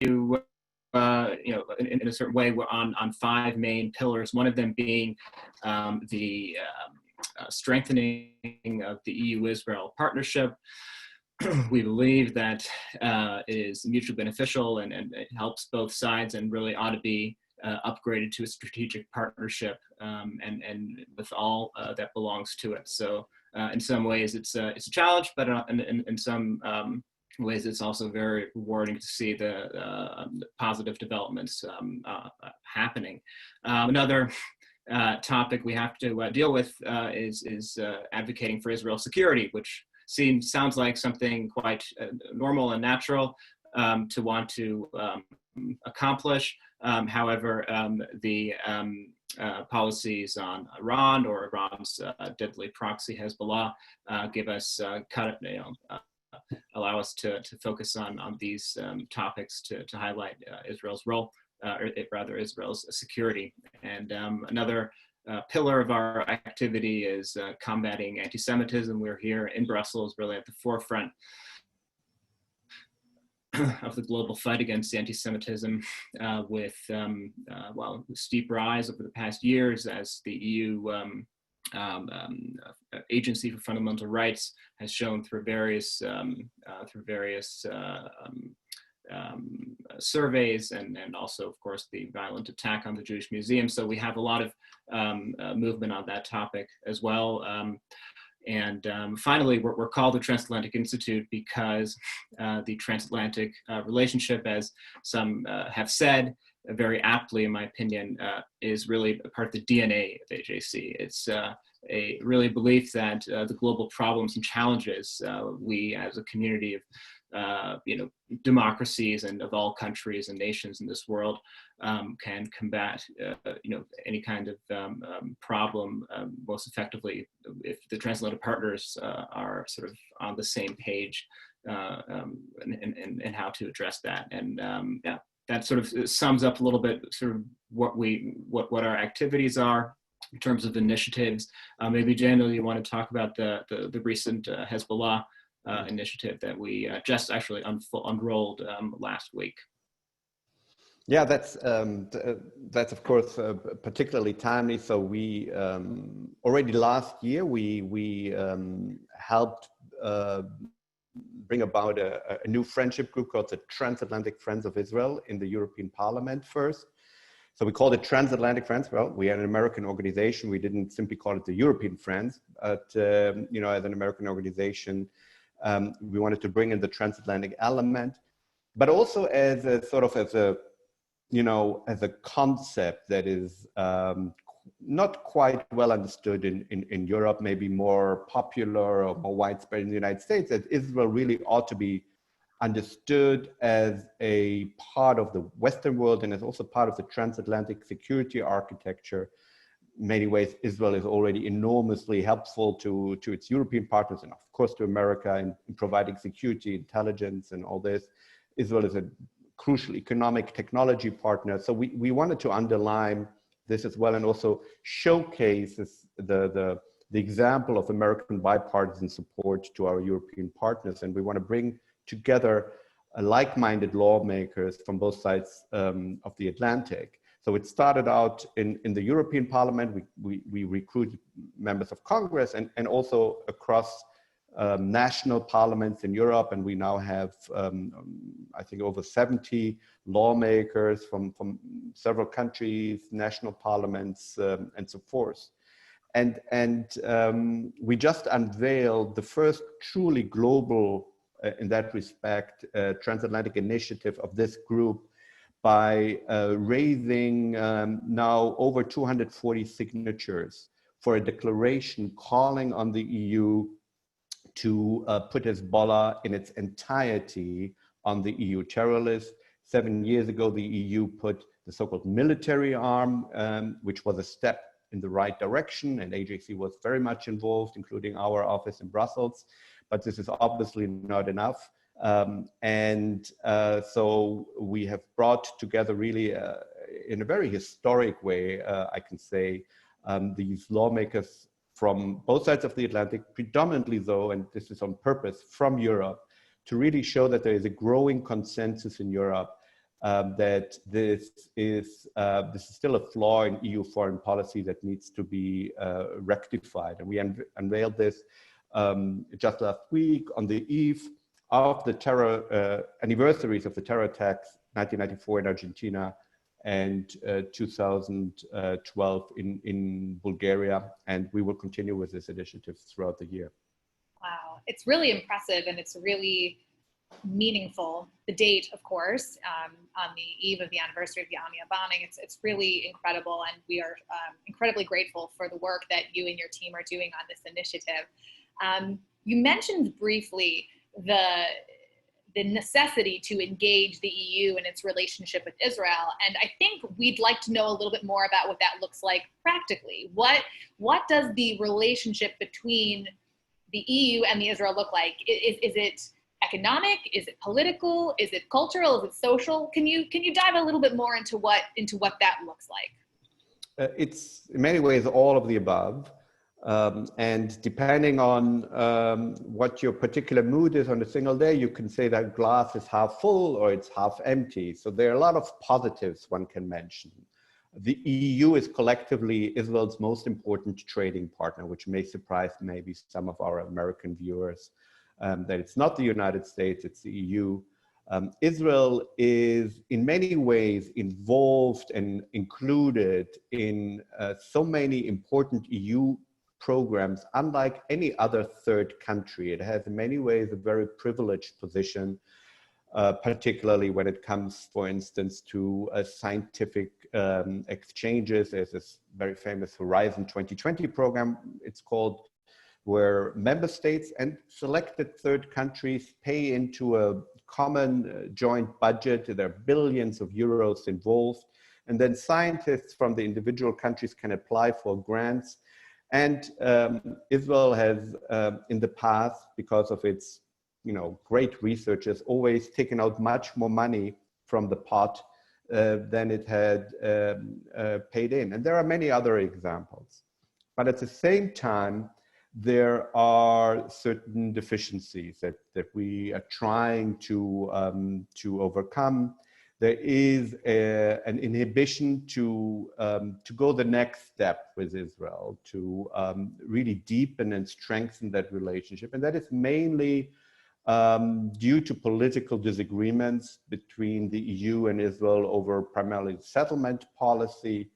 in a certain way, we're on 5 main pillars. One of them being the strengthening of the EU-Israel partnership. We believe that is mutually beneficial and it helps both sides and really ought to be upgraded to a strategic partnership and with all that belongs to it. So in some ways it's a challenge, but in some ways it's also very rewarding to see the positive developments happening. Another topic we have to deal with is advocating for Israel's security, which sounds like something quite normal and natural to want to accomplish. However, the policies on Iran or Iran's deadly proxy Hezbollah give us allow us to focus on these topics to highlight Israel's role, or rather Israel's security. And another pillar of our activity is combating anti-Semitism. We're here in Brussels, really at the forefront of the global fight against anti-Semitism, with steep rise over the past years as the EU Agency for Fundamental Rights has shown through various surveys and also, of course, the violent attack on the Jewish Museum. So we have a lot of movement on that topic as well. And finally, we're called the Transatlantic Institute because the transatlantic relationship, as some have said, very aptly, in my opinion, is really a part of the DNA of AJC. It's a really belief that the global problems and challenges we as a community of democracies and of all countries and nations in this world can combat any kind of problem most effectively if the transatlantic partners are sort of on the same page and how to address that. And yeah, that sort of sums up a little bit sort of what our activities are in terms of initiatives. Maybe Daniel, you want to talk about the recent Hezbollah initiative that we just actually unrolled last week. Yeah, that's of course particularly timely. So we already last year we helped bring about a new friendship group called the Transatlantic Friends of Israel in the European Parliament first. So we called it Transatlantic Friends. Well, we are an American organization. We didn't simply call it the European Friends, but as an American organization, we wanted to bring in the transatlantic element, but also as a sort of as a concept that is not quite well understood in Europe, maybe more popular or more widespread in the United States, that Israel really ought to be understood as a part of the Western world and as also part of the transatlantic security architecture. In many ways, Israel is already enormously helpful to its European partners and of course to America in providing security, intelligence and all this. Israel is a crucial economic technology partner. So we wanted to underline this as well and also showcase the example of American bipartisan support to our European partners. And we want to bring together like-minded lawmakers from both sides of the Atlantic. So it started out in the European Parliament. We recruited members of Congress and also across national parliaments in Europe. And we now have, I think, over 70 lawmakers from several countries, national parliaments, and so forth. And we just unveiled the first truly global, in that respect, transatlantic initiative of this group by raising now over 240 signatures for a declaration calling on the EU to put Hezbollah in its entirety on the EU terror list. 7 years ago, the EU put the so-called military arm, which was a step in the right direction, and AJC was very much involved, including our office in Brussels. But this is obviously not enough. So we have brought together really in a very historic way, I can say, these lawmakers from both sides of the Atlantic, predominantly though, and this is on purpose, from Europe, to really show that there is a growing consensus in Europe that this is still a flaw in EU foreign policy that needs to be rectified. And we unveiled this just last week on the eve of the terror anniversaries of the terror attacks, 1994 in Argentina and 2012 in Bulgaria. And we will continue with this initiative throughout the year. Wow, it's really impressive, and it's really meaningful. The date, of course, on the eve of the anniversary of the Amiens bombing, it's really incredible, and we are incredibly grateful for the work that you and your team are doing on this initiative. You mentioned briefly the necessity to engage the EU in its relationship with Israel, and I think we'd like to know a little bit more about what that looks like practically. What does the relationship between the EU and the Israel look like? Is it economic? Is it political? Is it cultural? Is it social? Can you dive a little bit more into what that looks like? It's in many ways all of the above. And depending on what your particular mood is on a single day, you can say that glass is half full or it's half empty. So there are a lot of positives one can mention. The EU is collectively Israel's most important trading partner, which may surprise maybe some of our American viewers, that it's not the United States, it's the EU. Israel is in many ways involved and included in so many important EU programs, unlike any other third country. It has in many ways a very privileged position, particularly when it comes, for instance, to scientific exchanges. There's this very famous Horizon 2020 program, it's called, where member states and selected third countries pay into a common joint budget. There are billions of euros involved. And then scientists from the individual countries can apply for grants. And Israel has, in the past, because of its great researchers, always taken out much more money from the pot than it had paid in. And there are many other examples. But at the same time, there are certain deficiencies that we are trying to overcome. There is an inhibition to go the next step with Israel, to really deepen and strengthen that relationship. And that is mainly due to political disagreements between the EU and Israel over primarily settlement policy.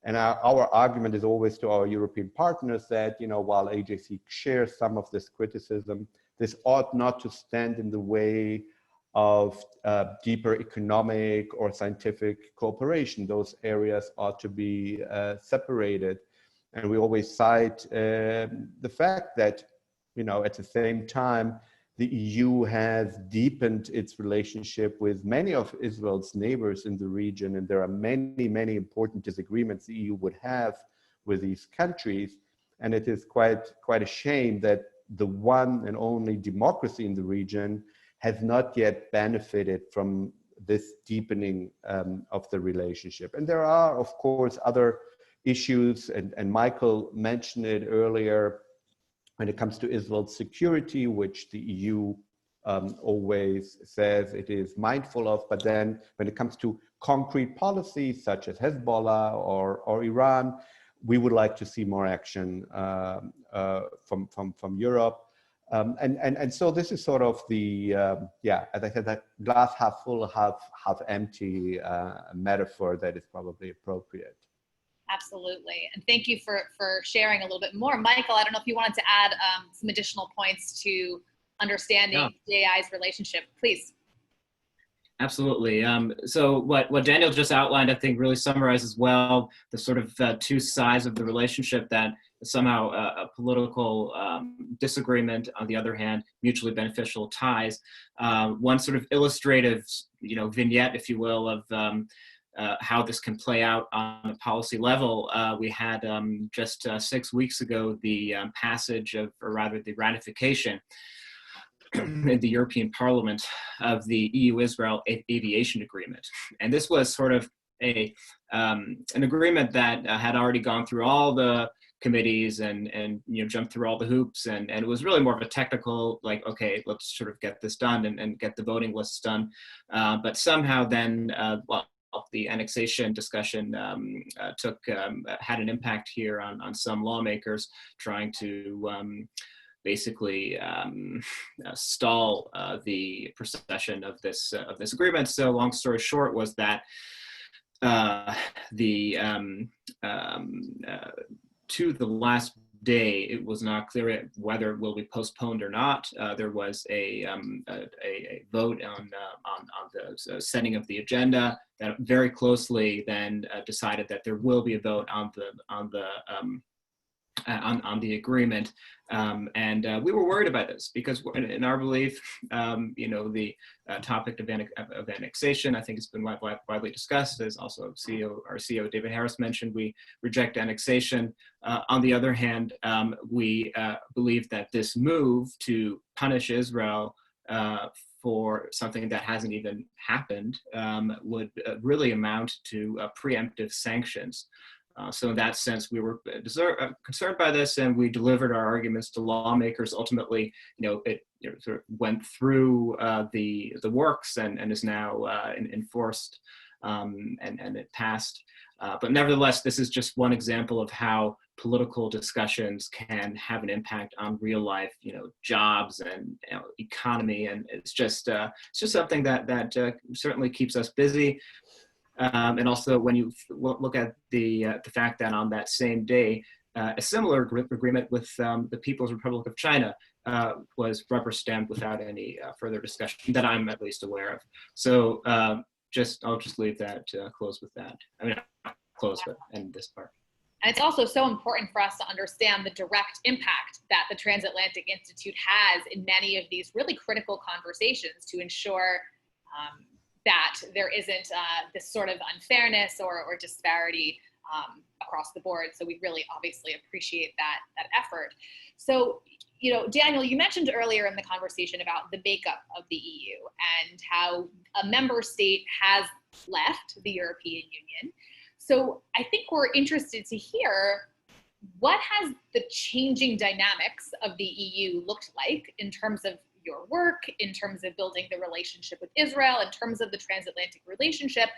And our argument is always to our European partners that, while AJC shares some of this criticism, this ought not to stand in the way of deeper economic or scientific cooperation. Those areas ought to be separated. And we always cite the fact that, at the same time, the EU has deepened its relationship with many of Israel's neighbors in the region, and there are many, many important disagreements the EU would have with these countries. And it is quite a shame that the one and only democracy in the region has not yet benefited from this deepening of the relationship. And there are, of course, other issues, and Michael mentioned it earlier, when it comes to Israel's security, which the EU always says it is mindful of, but then when it comes to concrete policies such as Hezbollah or Iran, we would like to see more action from Europe. And so this is sort of the, as I said, that glass half full, half empty metaphor that is probably appropriate. Absolutely. And thank you for sharing a little bit more. Michael, I don't know if you wanted to add some additional points to understanding TAI's relationship, please. Absolutely. So what Daniel just outlined, I think, really summarizes well the sort of two sides of the relationship, that somehow a political disagreement, on the other hand, mutually beneficial ties. One sort of illustrative, vignette, if you will, of how this can play out on a policy level. We had just 6 weeks ago the passage of, or rather the ratification in the European Parliament of the EU-Israel aviation agreement. And this was sort of an agreement that had already gone through all the committees and jump through all the hoops, and it was really more of a technical, like, okay, let's sort of get this done and get the voting lists done. But somehow then, the annexation discussion had an impact here on some lawmakers trying to basically stall the procession of this agreement. So long story short was that to the last day, it was not clear whether it will be postponed or not. There was a vote on the setting of the agenda that very closely then decided that there will be a vote on the agreement, and we were worried about this because, in our belief, the topic of annexation, I think it's been widely discussed, as also our CEO David Harris mentioned. We reject annexation. On the other hand, we believe that this move to punish Israel for something that hasn't even happened would really amount to preemptive sanctions. So in that sense, we were concerned by this, and we delivered our arguments to lawmakers. Ultimately, it sort of went through the works and is now enforced, and it passed. But nevertheless, this is just one example of how political discussions can have an impact on real life, jobs and economy, and it's just something that certainly keeps us busy. And also, when you look at the fact that on that same day, a similar agreement with the People's Republic of China was rubber stamped without any further discussion that I'm at least aware of. So I'll just leave that close with that. I mean, not close, but end this part. And it's also so important for us to understand the direct impact that the Transatlantic Institute has in many of these really critical conversations to ensure that there isn't this sort of unfairness or disparity across the board. So we really obviously appreciate that effort. So, Daniel, you mentioned earlier in the conversation about the makeup of the EU and how a member state has left the European Union. So I think we're interested to hear, what has the changing dynamics of the EU looked like in terms of your work, in terms of building the relationship with Israel, in terms of the transatlantic relationship,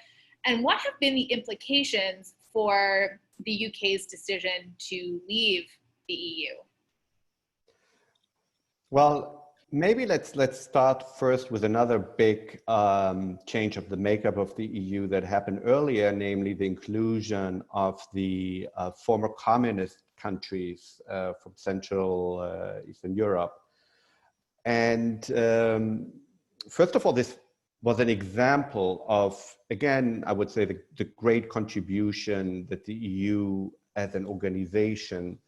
and what have been the implications for the UK's decision to leave the EU? Well, maybe let's start first with another big change of the makeup of the EU that happened earlier, namely the inclusion of the former communist countries from Central Eastern Europe. And first of all, this was an example of, again, I would say the great contribution that the EU as an organization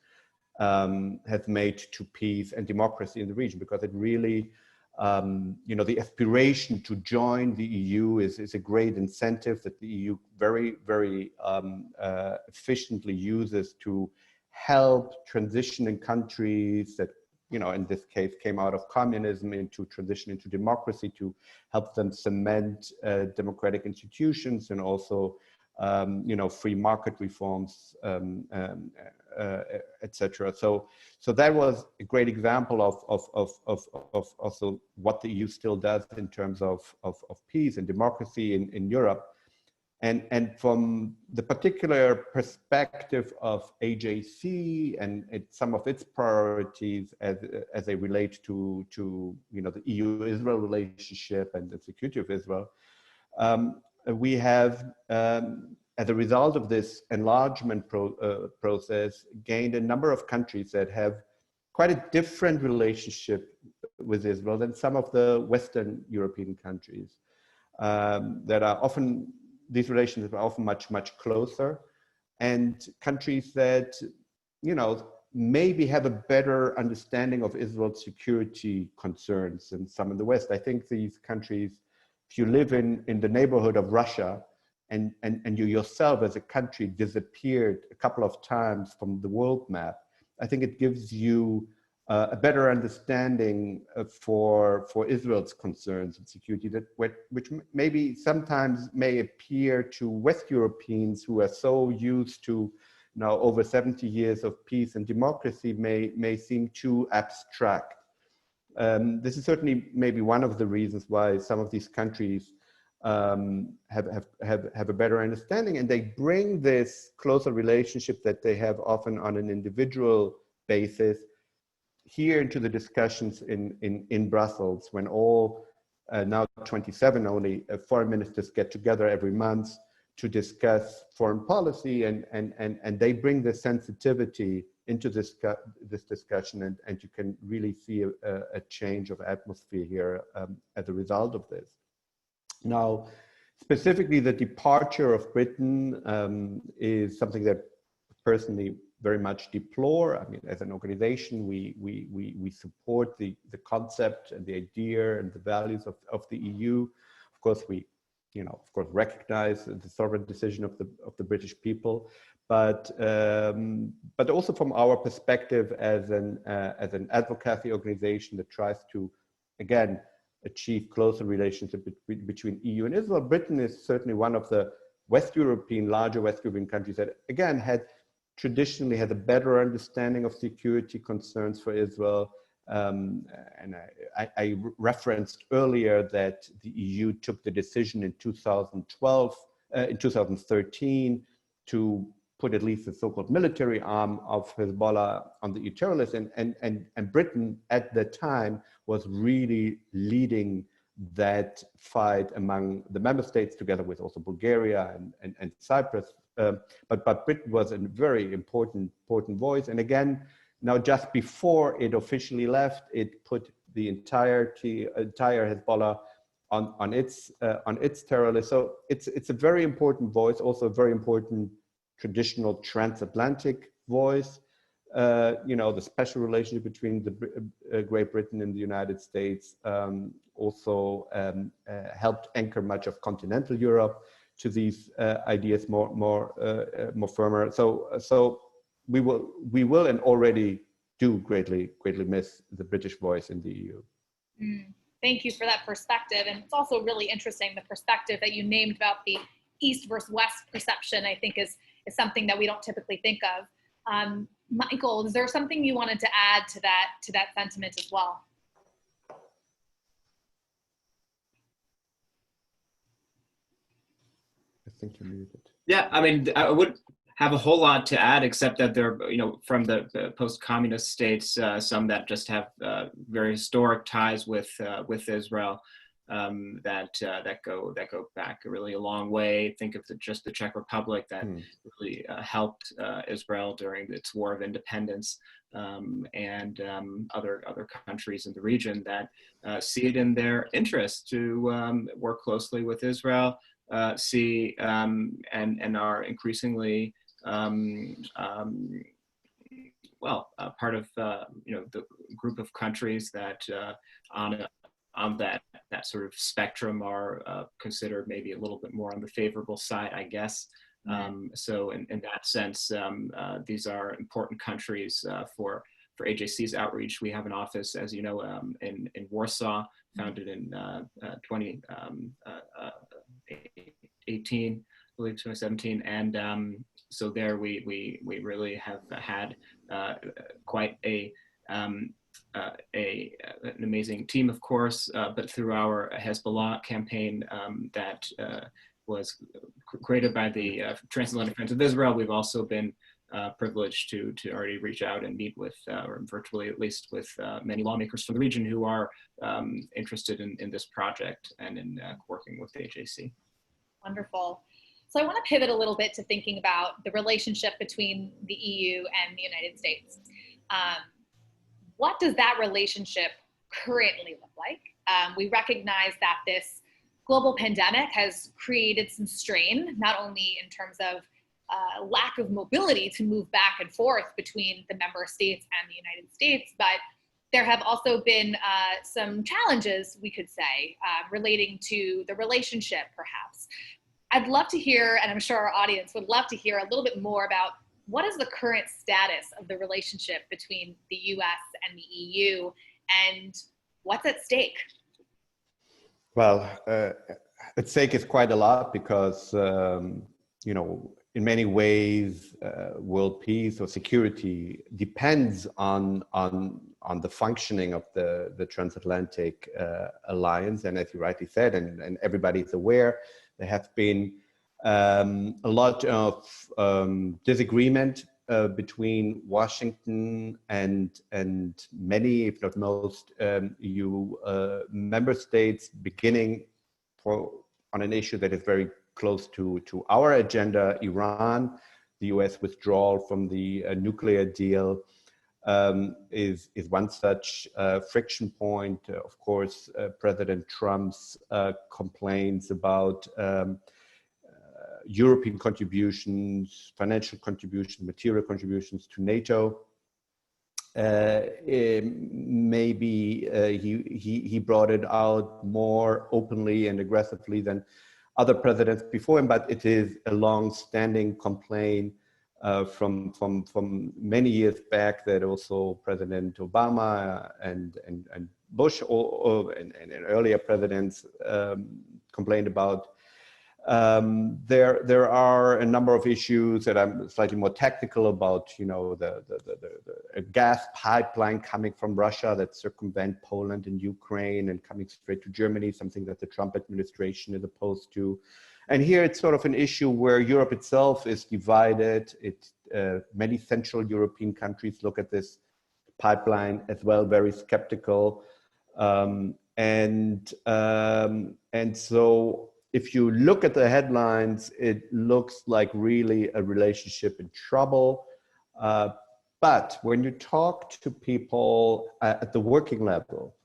has made to peace and democracy in the region, because it really, the aspiration to join the EU is a great incentive that the EU very, very efficiently uses to help transitioning countries that, in this case, came out of communism into transition into democracy, to help them cement democratic institutions and also, free market reforms, etc. So that was a great example of also what the EU still does in terms of peace and democracy in Europe. And from the particular perspective of AJC and some of its priorities as they relate to the EU-Israel relationship and the security of Israel, we have, as a result of this enlargement process, gained a number of countries that have quite a different relationship with Israel than some of the Western European countries that are often. These relations are often much, much closer, and countries that, maybe have a better understanding of Israel's security concerns than some in the West. I think these countries, if you live in the neighborhood of Russia and you yourself as a country disappeared a couple of times from the world map, I think it gives you a better understanding for Israel's concerns and security, which maybe sometimes may appear to West Europeans who are so used to, now over 70 years of peace and democracy may seem too abstract. This is certainly maybe one of the reasons why some of these countries have a better understanding, and they bring this closer relationship that they have often on an individual basis here into the discussions in Brussels, when all now 27 only foreign ministers get together every month to discuss foreign policy, and they bring the sensitivity into this discussion, and you can really see a change of atmosphere here as a result of this. Now, specifically, the departure of Britain is something that personally very much deplore. I mean, as an organization, we support the concept and the idea and the values of the EU. Of course, we recognize the sovereign decision of the British people, but also from our perspective as an advocacy organization that tries to, again, achieve closer relationship between EU and Israel. Britain is certainly one of the larger West European countries that, again, traditionally had a better understanding of security concerns for Israel. And I referenced earlier that the EU took the decision in 2013 to put at least the so-called military arm of Hezbollah on the EU terror list, and Britain at the time was really leading that fight among the member states, together with also Bulgaria and Cyprus. But Britain was a very important voice, and again, now just before it officially left, it put the entire Hezbollah on its terror list. So it's a very important voice, also a very important traditional transatlantic voice. The special relationship between Great Britain and the United States also helped anchor much of continental Europe to these ideas more firmer. So we will and already do greatly miss the British voice in the EU. Thank you for that perspective, and it's also really interesting, the perspective that you named about the East versus West perception. I think is something that we don't typically think of. Michael, is there something you wanted to add to that sentiment as well? I think you're muted. Yeah, I mean, I wouldn't have a whole lot to add, except that there, from the post-communist states, some that just have very historic ties with Israel, that go back really a long way. Think of just the Czech Republic that really helped Israel during its War of Independence, and other countries in the region that see it in their interest to work closely with Israel. See and are increasingly part of the group of countries that on that sort of spectrum are considered maybe a little bit more on the favorable side, I guess. So in that sense, these are important countries for AJC's outreach. We have an office, as you know, in Warsaw, founded in 2018, I believe 2017, and so there we really have had quite an amazing team, of course, but through our Hezbollah campaign that was created by the Transatlantic Friends of Israel, we've also been privileged to already reach out and meet with, or virtually at least, with many lawmakers from the region who are interested in this project and in working with the AJC. Wonderful. So I want to pivot a little bit to thinking about the relationship between the EU and the United States. What does that relationship currently look like? We recognize that this global pandemic has created some strain, not only in terms of lack of mobility to move back and forth between the member states and the United States, but there have also been some challenges, we could say, relating to the relationship, perhaps. I'd love to hear, and I'm sure our audience would love to hear a little bit more about what is the current status of the relationship between the US and the EU, and what's at stake? Well, at stake is quite a lot because, in many ways, world peace or security depends on the functioning of the transatlantic alliance. And as you rightly said, and everybody's aware, there have been a lot of disagreement between Washington and many, if not most, EU member states, beginning on an issue that is very close to our agenda, Iran. The US withdrawal from the nuclear deal is one such friction point. Of course, President Trump's complaints about European contributions, financial contributions, material contributions to NATO. Maybe he brought it out more openly and aggressively than other presidents before him, but it is a long-standing complaint from many years back that also President Obama and Bush and earlier presidents complained about. There are a number of issues that I'm slightly more technical about, the gas pipeline coming from Russia that circumvent Poland and Ukraine and coming straight to Germany, something that the Trump administration is opposed to. And here it's sort of an issue where Europe itself is divided. Many Central European countries look at this pipeline as well, very skeptical. And so if you look at the headlines, it looks like really a relationship in trouble. But when you talk to people at the working level,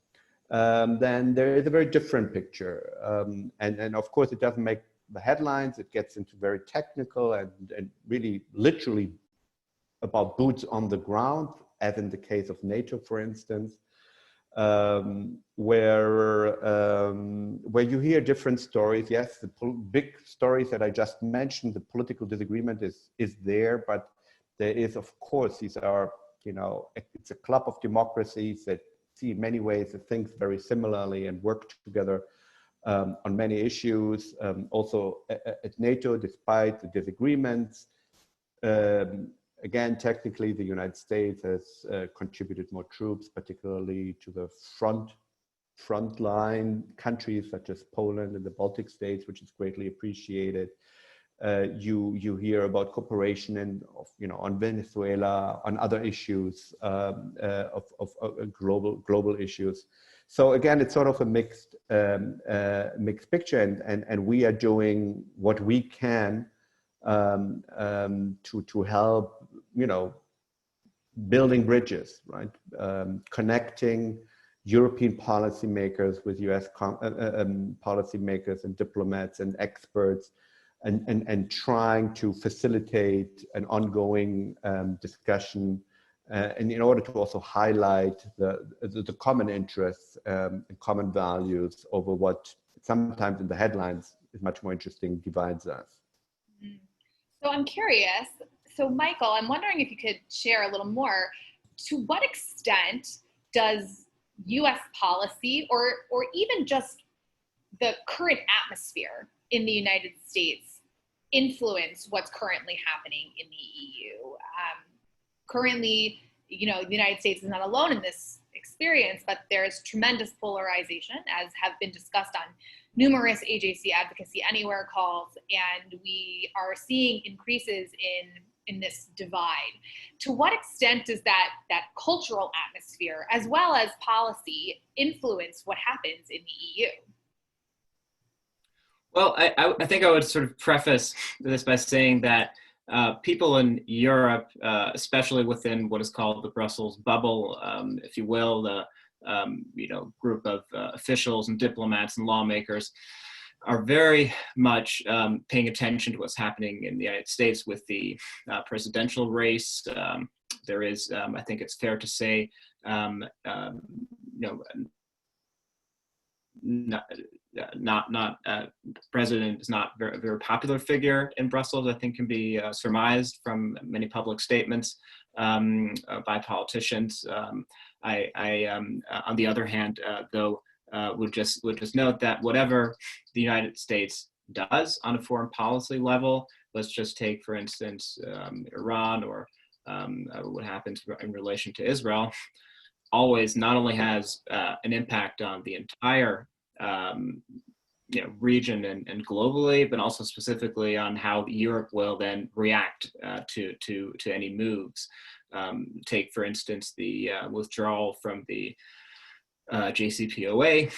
then there is a very different picture. And of course, it doesn't make the headlines. It gets into very technical and really literally about boots on the ground, as in the case of NATO, for instance. Where you hear different stories. Yes, the big stories that I just mentioned, the political disagreement is there, but there is, of course, these are, it's a club of democracies that see in many ways that think very similarly and work together on many issues. Also at NATO, despite the disagreements, again, technically, the United States has contributed more troops, particularly to the frontline countries such as Poland and the Baltic states, which is greatly appreciated. You hear about cooperation on Venezuela, on other issues of global issues. So again, it's sort of a mixed picture, and we are doing what we can to help, building bridges, right? Connecting European policymakers with US policymakers and diplomats and experts, and trying to facilitate an ongoing discussion, and in order to also highlight the common interests and common values over what sometimes in the headlines is much more interesting divides us. So I'm curious, so Michael, I'm wondering if you could share a little more, to what extent does US policy or even just the current atmosphere in the United States influence what's currently happening in the EU? Currently, the United States is not alone in this experience, but there's tremendous polarization, as have been discussed on numerous AJC Advocacy Anywhere calls, and we are seeing increases in this divide. To what extent does that cultural atmosphere, as well as policy, influence what happens in the EU? Well, I think I would sort of preface this by saying that people in Europe, especially within what is called the Brussels bubble, if you will, the group of officials and diplomats and lawmakers, are very much paying attention to what's happening in the United States with the presidential race. There is, I think it's fair to say, president is not a very popular figure in Brussels. I think can be surmised from many public statements by politicians. I on the other hand, though, would just note that whatever the United States does on a foreign policy level. Let's just take, for instance, Iran or what happens in relation to Israel. Always not only has an impact on the entire region and globally, but also specifically on how Europe will then react to any moves. Take, for instance, the withdrawal from the JCPOA,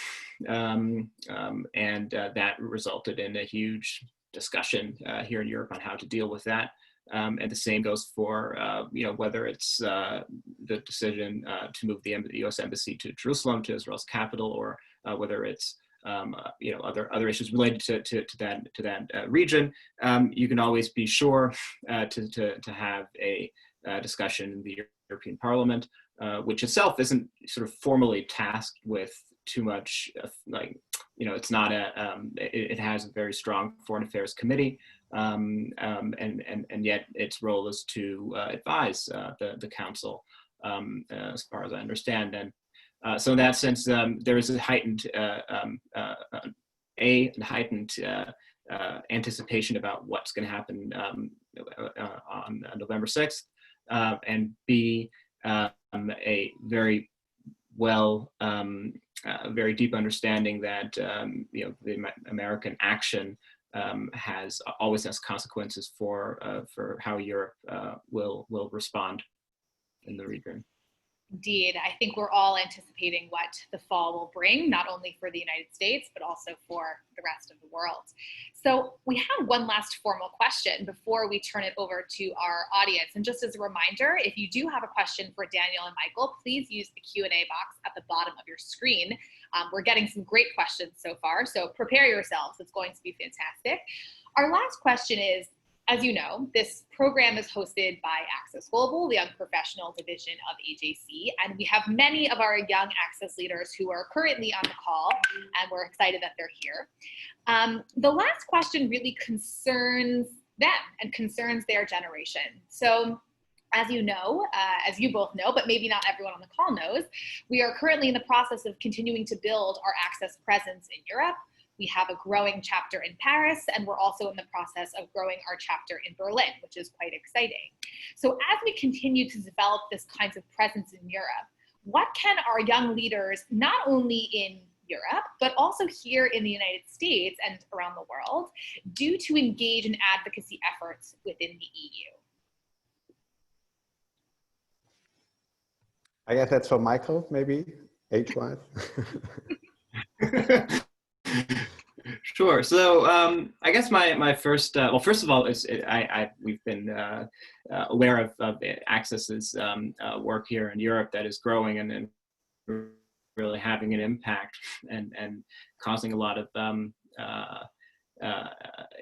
and that resulted in a huge discussion here in Europe on how to deal with that. And the same goes for whether it's the decision to move the U.S. embassy to Jerusalem, to Israel's capital, or whether it's other issues related to that region. You can always be sure to have a discussion in the European Parliament, which itself isn't sort of formally tasked with too much, it's not it has a very strong foreign affairs committee, and yet its role is to advise the council, as far as I understand. And so in that sense, there is a heightened anticipation about what's going to happen on November 6th, and B, a very very deep understanding that the American action always has consequences for how Europe will respond in the region. Indeed, I think we're all anticipating what the fall will bring, not only for the United States, but also for the rest of the world. So we have one last formal question before we turn it over to our audience. And just as a reminder, if you do have a question for Daniel and Michael, please use the Q&A box at the bottom of your screen. We're getting some great questions so far, so prepare yourselves. It's going to be fantastic. Our last question is, as you know, this program is hosted by Access Global, the Young Professional Division of AJC, and we have many of our young Access leaders who are currently on the call, and we're excited that they're here. The last question really concerns them and concerns their generation. So, as you know, as you both know, but maybe not everyone on the call knows, we are currently in the process of continuing to build our Access presence in Europe. We have a growing chapter in Paris, and we're also in the process of growing our chapter in Berlin, which is quite exciting. So as we continue to develop this kinds of presence in Europe, what can our young leaders, not only in Europe, but also here in the United States and around the world, do to engage in advocacy efforts within the EU? I guess that's for Michael, maybe, age-wise. Sure. So I guess my first, well, first of all, we've been aware of Access's work here in Europe that is growing and really having an impact and causing a lot of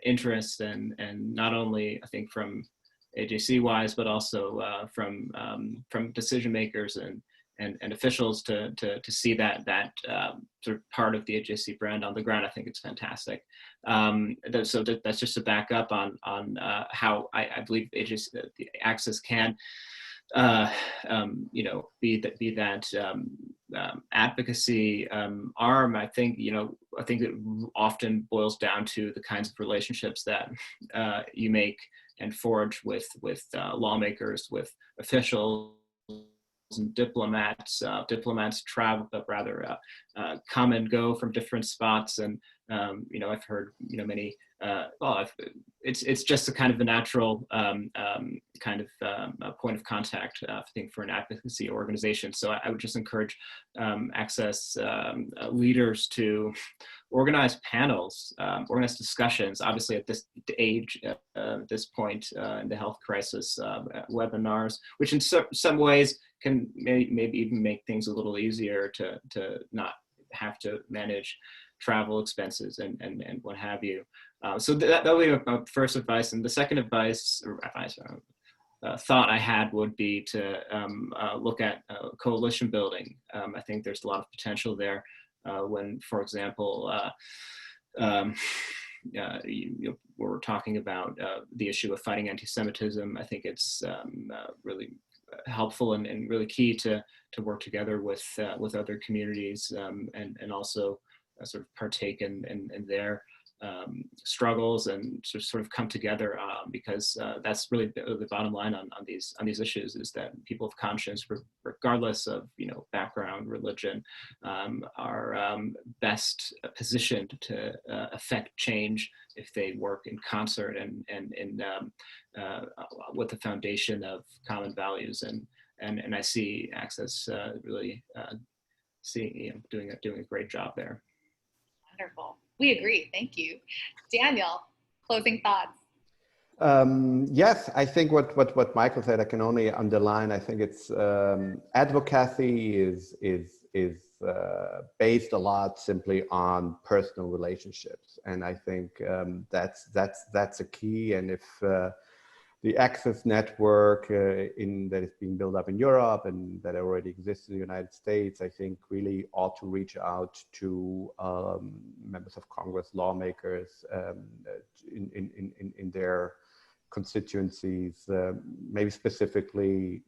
interest and not only, I think, from AJC-wise, but also from decision makers and officials to see that sort of part of the AJC brand on the ground. I think it's fantastic. So that's just to back up on how I believe AJC, the Access can be that advocacy arm. I think it often boils down to the kinds of relationships that you make and forge with lawmakers, with officials and diplomats. Diplomats travel, but rather come and go from different spots. And I've heard many. It's just a kind of a natural kind of point of contact, I think, for an advocacy organization. So I would just encourage Access leaders to organize panels, organize discussions. Obviously, at this age, at this point in the health crisis, webinars, which in some ways can maybe even make things a little easier to not have to manage travel expenses and what have you. So that would be my first advice. And the second thought I had would be to look at coalition building. I think there's a lot of potential there when, for example, we're talking about the issue of fighting anti-Semitism. I think it's really helpful and really key to work together with other communities and also sort of partake in their struggles and sort of come together, because that's really the bottom line on these issues, is that people of conscience, regardless of background, religion, are best positioned to affect change if they work in concert and with the foundation of common values. And I see Access really doing a great job there. Wonderful. We agree. Thank you. Daniel, closing thoughts. Yes, I think what Michael said, I can only underline. I think it's advocacy is based a lot simply on personal relationships, and I think that's a key. And if the Access network that is being built up in Europe and that already exists in the United States, I think really ought to reach out to members of Congress, lawmakers in their constituencies, maybe specifically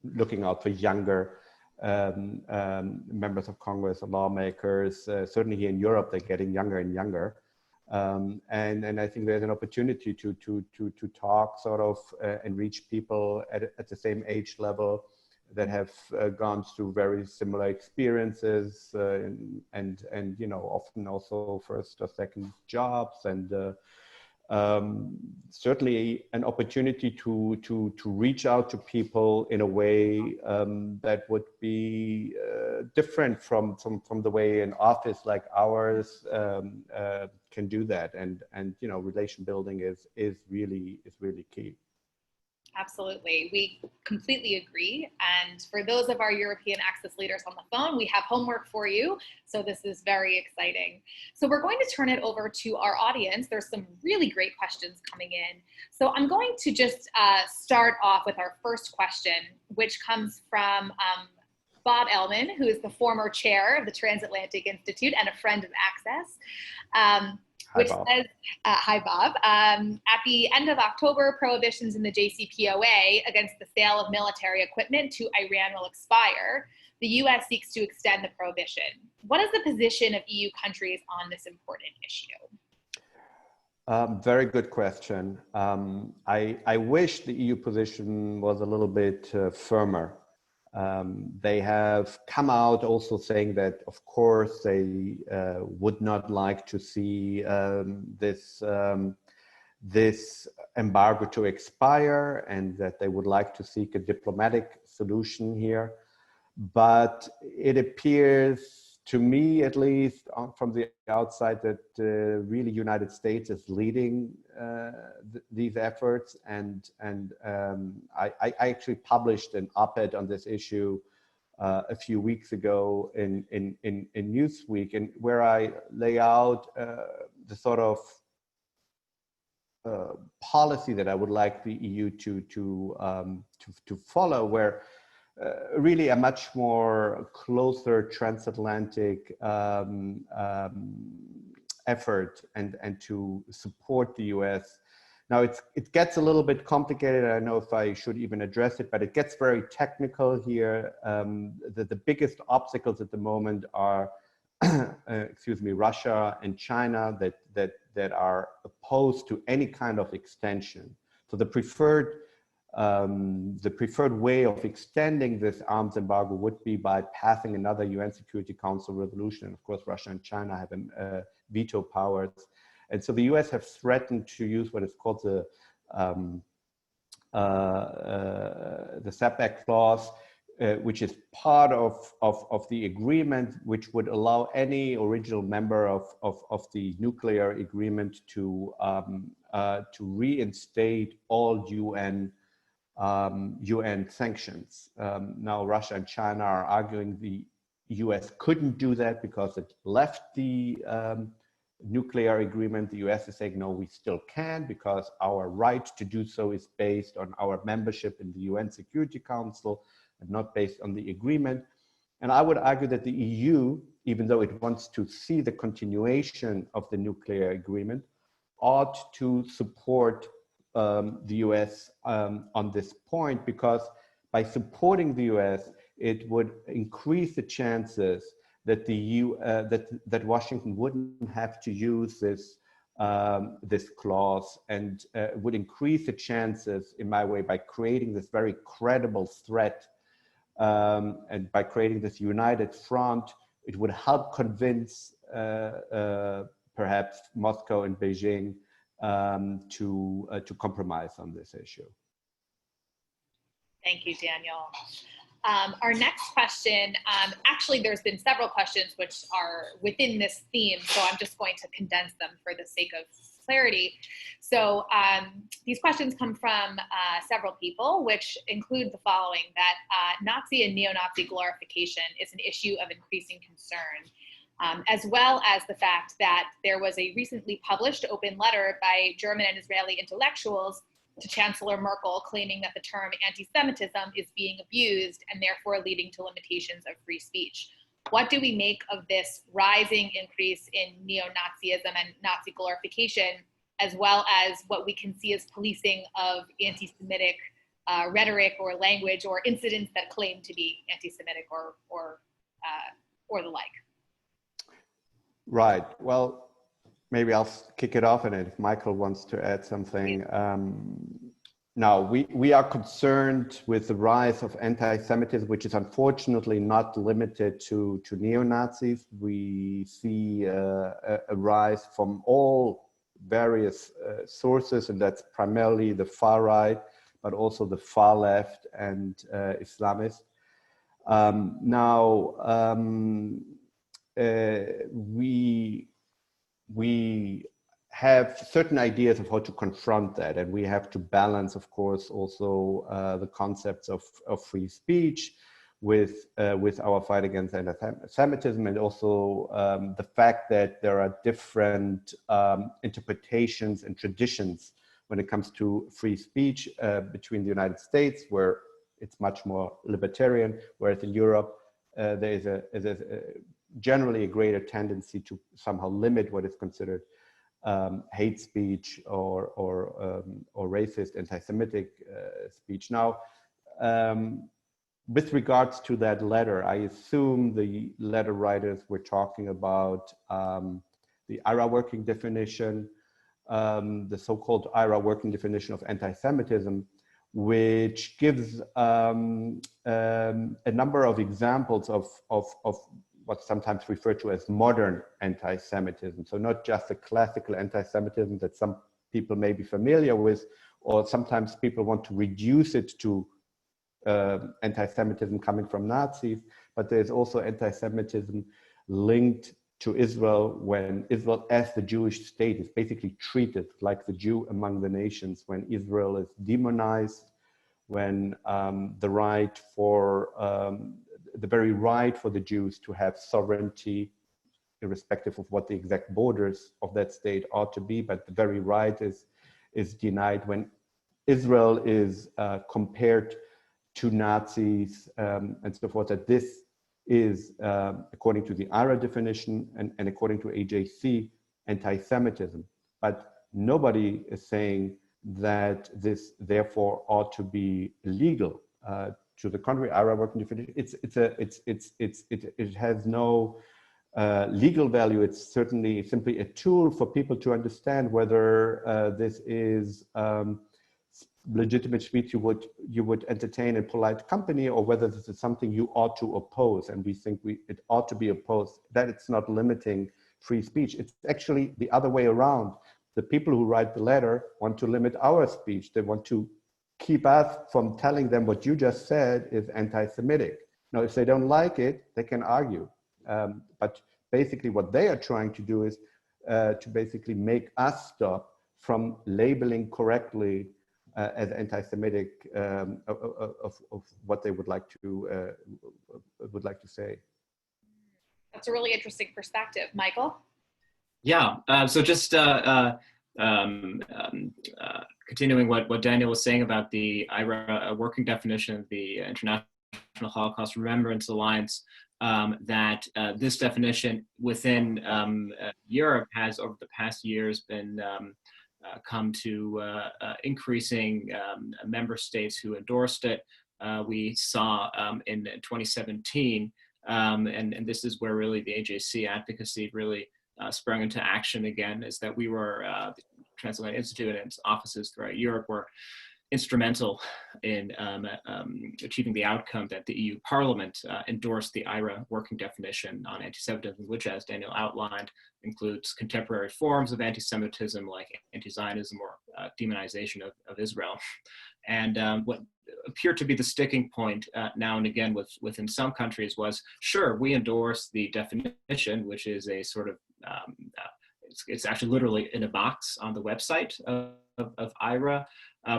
looking out for younger members of Congress or lawmakers. Certainly here in Europe, they're getting younger and younger. And I think there's an opportunity to talk sort of and reach people at the same age level that have gone through very similar experiences and often also first or second jobs, and certainly an opportunity to reach out to people in a way that would be different from the way an office like ours can do that, and relation building is really key. Absolutely. We completely agree. And for those of our European Access leaders on the phone, we have homework for you. So this is very exciting. So we're going to turn it over to our audience. There's some really great questions coming in. So I'm going to just start off with our first question, which comes from Bob Ellman, who is the former chair of the Transatlantic Institute and a friend of Access. Which says, hi, Bob. At the end of October, prohibitions in the JCPOA against the sale of military equipment to Iran will expire. The U.S. seeks to extend the prohibition. What is the position of EU countries on this important issue? Very good question. I wish the EU position was a little bit firmer. They have come out also saying that, of course, they would not like to see this embargo to expire, and that they would like to seek a diplomatic solution here. But it appears, to me at least, from the outside, that really United States is leading these efforts, and I actually published an op-ed on this issue a few weeks ago in Newsweek, and where I lay out the sort of policy that I would like the EU to follow, where really a much more closer transatlantic effort and to support the US. Now it gets a little bit complicated. I don't know if I should even address it, but it gets very technical here. The biggest obstacles at the moment are, Russia and China that are opposed to any kind of extension. So the preferred way of extending this arms embargo would be by passing another UN Security Council resolution. And of course, Russia and China have veto powers. And so the US have threatened to use what is called the setback clause, which is part of the agreement, which would allow any original member of the nuclear agreement to reinstate all UN sanctions. Now Russia and China are arguing the US couldn't do that because it left the nuclear agreement. The US is saying, no, we still can, because our right to do so is based on our membership in the UN Security Council and not based on the agreement. And I would argue that the EU, even though it wants to see the continuation of the nuclear agreement, ought to support the US on this point, because by supporting the US, it would increase the chances that that Washington wouldn't have to use this this clause, and would increase the chances, in my way, by creating this very credible threat, and by creating this united front. It would help convince perhaps Moscow and Beijing to compromise on this issue. Thank you, Daniel. Our next question, actually there's been several questions which are within this theme, so I'm just going to condense them for the sake of clarity. So these questions come from several people, which include the following: that Nazi and neo-Nazi glorification is an issue of increasing concern, as well as the fact that there was a recently published open letter by German and Israeli intellectuals to Chancellor Merkel claiming that the term anti-Semitism is being abused and therefore leading to limitations of free speech. What do we make of this rising increase in neo-Nazism and Nazi glorification, as well as what we can see as policing of anti-Semitic rhetoric or language or incidents that claim to be anti-Semitic or the like? Right. Well, maybe I'll kick it off, and if Michael wants to add something. Now, we are concerned with the rise of anti-Semitism, which is unfortunately not limited to neo-Nazis. We see a rise from all various sources, and that's primarily the far right, but also the far left and Islamists. We have certain ideas of how to confront that, and we have to balance, of course, also the concepts of free speech with our fight against anti-Semitism, and also the fact that there are different interpretations and traditions when it comes to free speech between the United States, where it's much more libertarian, whereas in Europe there is generally a greater tendency to somehow limit what is considered hate speech or racist, anti-Semitic speech. Now, with regards to that letter, I assume the letter writers were talking about the IHRA working definition, the so-called IHRA working definition of anti-Semitism, which gives a number of examples of what's sometimes referred to as modern anti-Semitism. So not just the classical anti-Semitism that some people may be familiar with, or sometimes people want to reduce it to anti-Semitism coming from Nazis, but there's also anti-Semitism linked to Israel, when Israel as the Jewish state is basically treated like the Jew among the nations, when Israel is demonized, when the very right for the Jews to have sovereignty, irrespective of what the exact borders of that state ought to be, but the very right is denied, when Israel is compared to Nazis and so forth, that this is, according to the IHRA definition and according to AJC, anti-Semitism. But nobody is saying that this therefore ought to be illegal. To the contrary, IHRA working definition, it has no legal value. It's certainly simply a tool for people to understand whether this is legitimate speech you would entertain in polite company, or whether this is something you ought to oppose. And we think it ought to be opposed, that it's not limiting free speech. It's actually the other way around. The people who write the letter want to limit our speech. They want to keep us from telling them what you just said is anti-Semitic. Now, if they don't like it, they can argue. But basically what they are trying to do is to basically make us stop from labeling correctly as anti-Semitic of what they would like to say. That's a really interesting perspective, Michael. Yeah. So just continuing what Daniel was saying about the IHRA working definition, the International Holocaust Remembrance Alliance, that this definition within Europe has over the past years been come to increasing member states who endorsed it. We saw in 2017, and this is where really the AJC advocacy really sprung into action again is that we were, the Transatlantic Institute and its offices throughout Europe were instrumental in achieving the outcome that the EU Parliament endorsed the IHRA working definition on anti-Semitism, which, as Daniel outlined, includes contemporary forms of anti-Semitism like anti-Zionism or demonization of Israel. And what appeared to be the sticking point now and again within some countries was, sure, we endorse the definition, which is a sort of, it's actually literally in a box on the website of IHRA,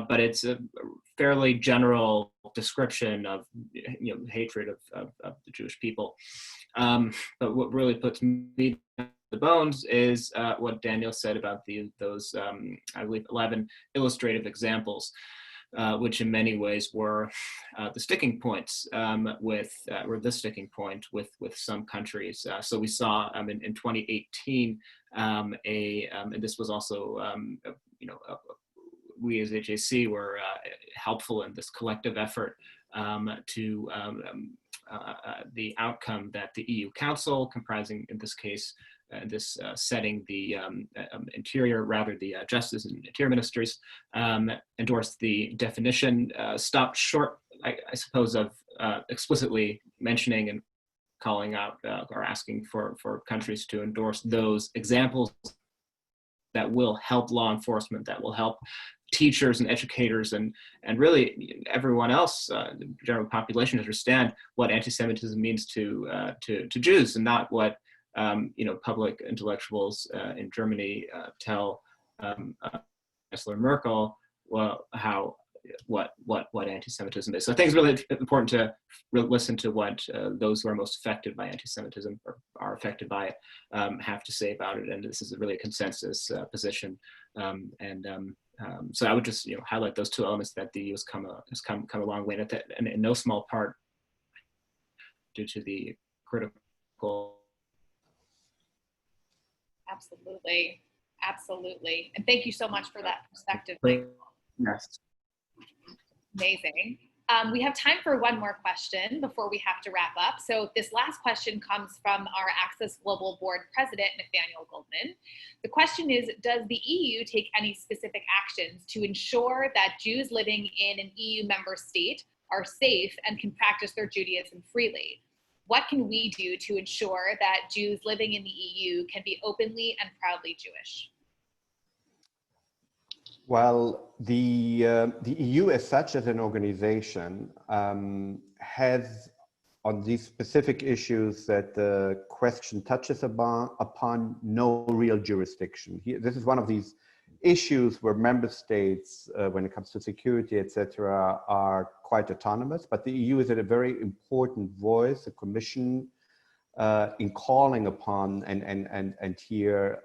but it's a fairly general description of hatred of the Jewish people. But what really puts me to the bones is what Daniel said about those I believe 11 illustrative examples, which in many ways were the sticking points were the sticking point with some countries. So we saw in 2018 and this was also we as AJC were helpful in this collective effort to the outcome that the EU Council, comprising in this case, this setting, the the Justice and Interior Ministers, endorsed the definition, stopped short, I suppose, of explicitly mentioning and calling out or asking for countries to endorse those examples that will help law enforcement, that will help teachers and educators and really everyone else, the general population, understand what anti-Semitism means to Jews, and not what public intellectuals in Germany tell Chancellor Merkel what anti-Semitism is. So I think it's really important to listen to what those who are most affected by anti-Semitism or are affected by it have to say about it. And this is really a consensus position. So I would just highlight those two elements, that the EU has come a long way, and in no small part due to the critical. Absolutely, absolutely, and thank you so much for that perspective. Yes. Amazing. We have time for one more question before we have to wrap up. So this last question comes from our Access Global Board President, Nathaniel Goldman. The question is, does the EU take any specific actions to ensure that Jews living in an EU member state are safe and can practice their Judaism freely? What can we do to ensure that Jews living in the EU can be openly and proudly Jewish? Well, the EU as such, as an organization, has, on these specific issues that the question touches upon, no real jurisdiction. This is one of these issues where member states, when it comes to security, etc., are quite autonomous, but the EU is a very important voice, a commission, in calling upon and here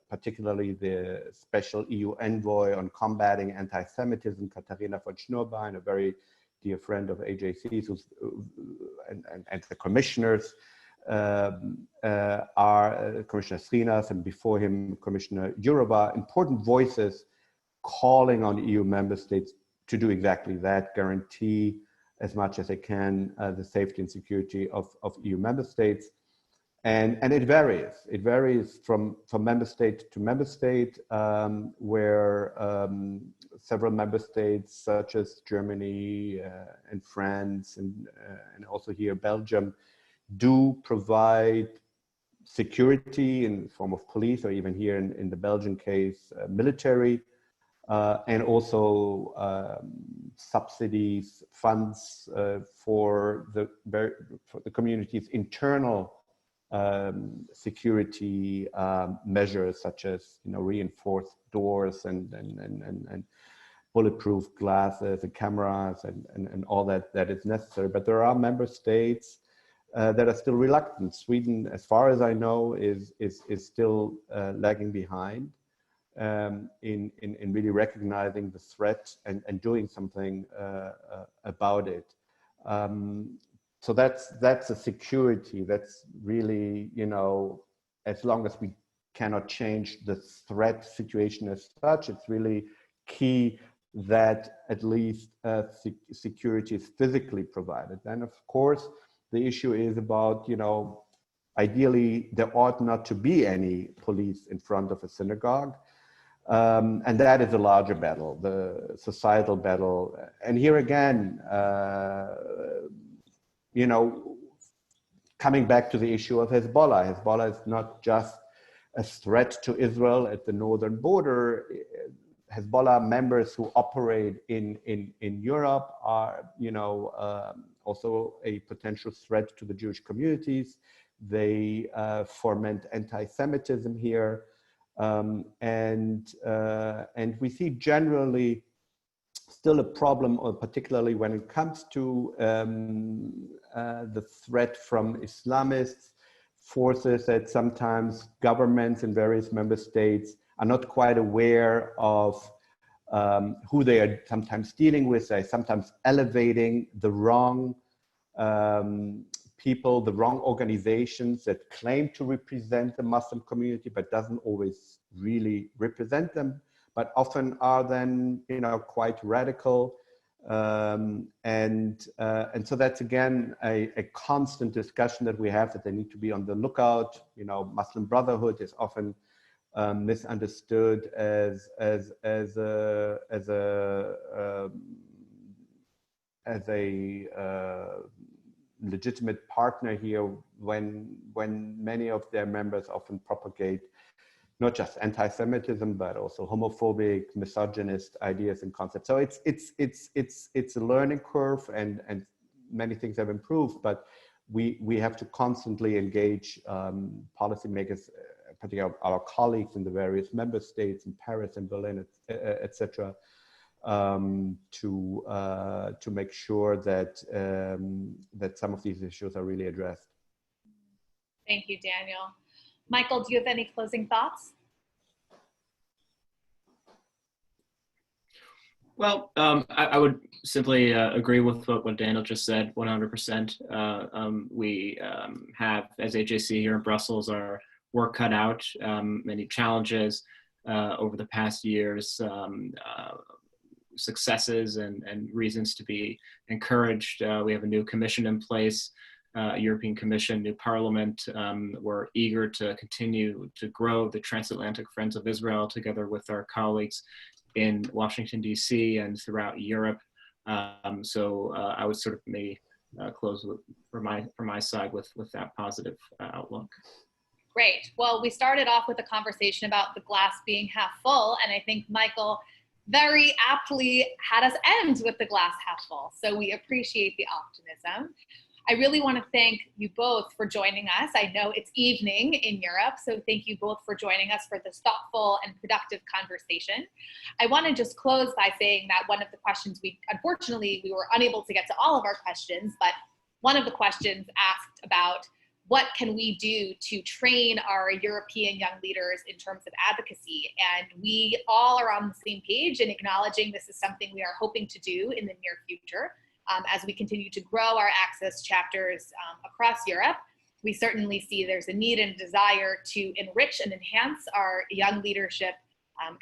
particularly the special EU envoy on combating anti-Semitism, Katharina von Schnurbein, a very dear friend of AJC's, and the commissioners are Commissioner Srinas, and before him Commissioner Jourova, important voices calling on EU member states to do exactly that, guarantee as much as they can the safety and security of EU member states. And it varies. It varies from member state to member state, where several member states such as Germany and France and also here Belgium do provide security in the form of police, or even here in the Belgian case, military, and also subsidies, funds for the community's internal security measures, such as reinforced doors and bulletproof glasses and cameras and all that is necessary. But there are member states that are still reluctant. Sweden, as far as I know, is still lagging behind in really recognizing the threat and doing something about it. So that's a security. That's really, as long as we cannot change the threat situation as such, it's really key that at least security is physically provided. And of course, the issue is about, ideally, there ought not to be any police in front of a synagogue. And that is a larger battle, the societal battle. And here again, you know, coming back to the issue of Hezbollah. Hezbollah is not just a threat to Israel at the northern border. Hezbollah members who operate in Europe are, you know, also a potential threat to the Jewish communities. They foment anti-Semitism here. And we see generally still a problem, or particularly when it comes to the threat from Islamist forces, that sometimes governments in various member states are not quite aware of who they are sometimes dealing with. They're sometimes elevating the wrong people, the wrong organizations that claim to represent the Muslim community, but doesn't always really represent them, but often are then, you know, quite radical. And so that's again a constant discussion that we have, that they need to be on the lookout. You know, Muslim Brotherhood is often misunderstood as a legitimate partner here, when many of their members often propagate not just anti-Semitism, but also homophobic, misogynist ideas and concepts. So it's a learning curve, and many things have improved, but we have to constantly engage policymakers, particularly our colleagues in the various member states, in Paris and Berlin, etc., to make sure that that some of these issues are really addressed. Thank you, Daniel. Michael, do you have any closing thoughts? Well, I would simply agree with what Daniel just said, 100%. We have, as AJC here in Brussels, our work cut out, many challenges over the past years, successes and reasons to be encouraged. We have a new commission in place, European Commission, new Parliament. We're eager to continue to grow the Transatlantic Friends of Israel together with our colleagues in Washington, D.C. and throughout Europe. So I would sort of maybe close with, from my side with that positive outlook. Great. Well, we started off with a conversation about the glass being half full, and I think Michael very aptly had us end with the glass half full. So we appreciate the optimism. I really want to thank you both for joining us. I know it's evening in Europe, so thank you both for joining us for this thoughtful and productive conversation. I want to just close by saying that one of the questions unfortunately, we were unable to get to all of our questions, but one of the questions asked about what can we do to train our European young leaders in terms of advocacy? And we all are on the same page in acknowledging this is something we are hoping to do in the near future. As we continue to grow our access chapters across Europe, we certainly see there's a need and desire to enrich and enhance our young leadership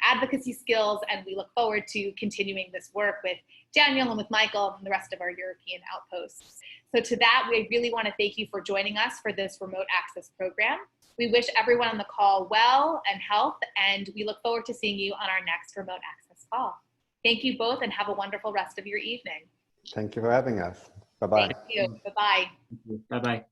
advocacy skills, and we look forward to continuing this work with Daniel and with Michael and the rest of our European outposts. So to that, we really want to thank you for joining us for this remote access program. We wish everyone on the call well and health, and we look forward to seeing you on our next remote access call. Thank you both, and have a wonderful rest of your evening. Thank you for having us. Bye-bye. Thank you. Bye-bye. Bye-bye.